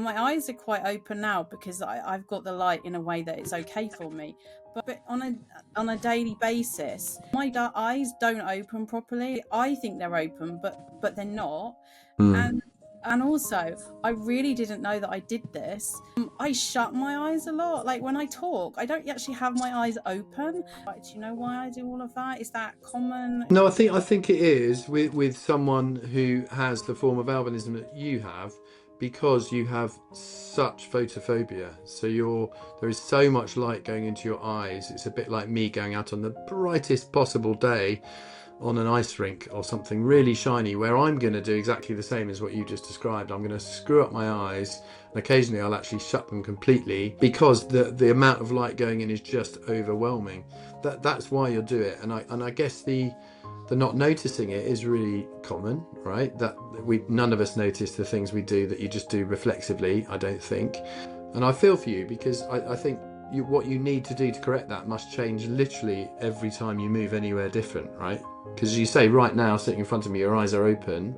My eyes are quite open now because I've got the light in a way that it's okay for me. But on a daily basis, my eyes don't open properly. I think they're open, but they're not. Mm. And also, I really didn't know that I did this. I shut my eyes a lot. Like when I talk, I don't actually have my eyes open. Like, do you know why I do all of that? Is that common? No, I think it is with someone who has the form of albinism that you have, because you have such photophobia. So there is so much light going into your eyes. It's a bit like me going out on the brightest possible day on an ice rink or something really shiny, where I'm going to do exactly the same as what you just described. I'm going to screw up my eyes, and occasionally I'll actually shut them completely because the amount of light going in is just overwhelming. That's why you'll do it. And I guess the not noticing it is really common, right? That none of us notice the things we do that you just do reflexively, I don't think. And I feel for you, because I think what you need to do to correct that must change literally every time you move anywhere different, right? Because you say right now, sitting in front of me, your eyes are open,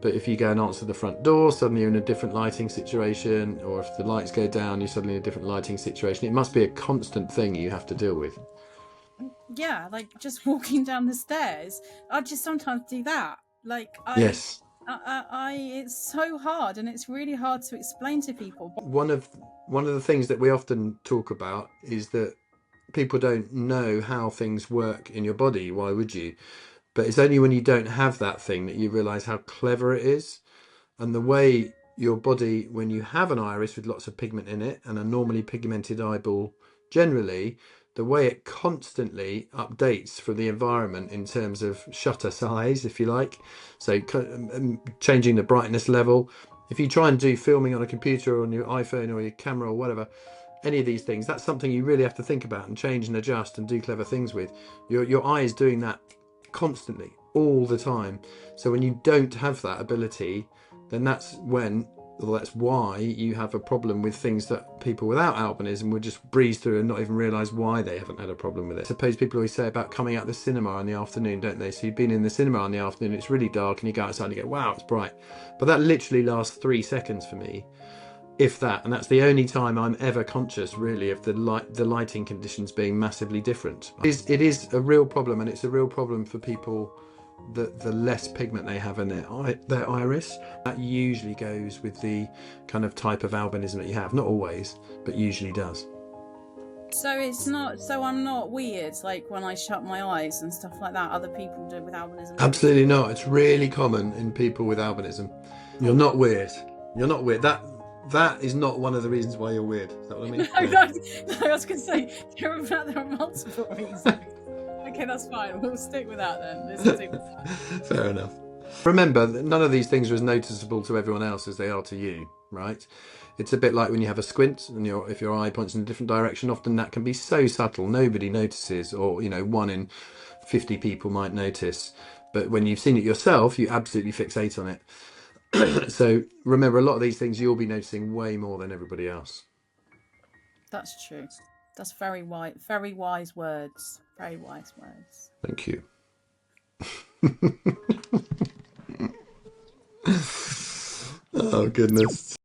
but if you go and answer the front door, suddenly you're in a different lighting situation, or if the lights go down, you're suddenly in a different lighting situation. It must be a constant thing you have to deal with. Yeah, like just walking down the stairs. I just sometimes do that. Like Yes. it's so hard, and it's really hard to explain to people. One of the things that we often talk about is that people don't know how things work in your body. Why would you? But it's only when you don't have that thing that you realize how clever it is. And the way your body, when you have an iris with lots of pigment in it and a normally pigmented eyeball generally, the way it constantly updates from the environment in terms of shutter size, if you like, so changing the brightness level. If you try and do filming on a computer or on your iPhone or your camera or whatever, any of these things, that's something you really have to think about and change and adjust and do clever things with. Your eye is doing that constantly, all the time. So when you don't have that ability, then that's why you have a problem with things that people without albinism would just breeze through and not even realise why they haven't had a problem with it. I suppose people always say about coming out the cinema in the afternoon, don't they? So you've been in the cinema in the afternoon, it's really dark, and you go outside and you go, wow, it's bright. But that literally lasts 3 seconds for me, if that, and that's the only time I'm ever conscious really of the lighting conditions being massively different. It is a real problem, and it's a real problem for people that the less pigment they have in their iris. That usually goes with the kind of type of albinism that you have. Not always, but usually does. So I'm not weird, like when I shut my eyes and stuff like that other people do with albinism. Absolutely not. It's really common in people with albinism. You're not weird. You're not weird. That is not one of the reasons why you're weird. Is that what I mean? No, I was going to say there are multiple reasons. Okay, that's fine. We'll stick with that then. Let's stick with that. Fair enough. Remember, none of these things are as noticeable to everyone else as they are to you, right? It's a bit like when you have a squint and if your eye points in a different direction, often that can be so subtle, nobody notices, or 1 in 50 people might notice. But when you've seen it yourself, you absolutely fixate on it. So remember, a lot of these things you'll be noticing way more than everybody else. That's true. That's very wise words. Very wise words. Thank you. Oh, goodness.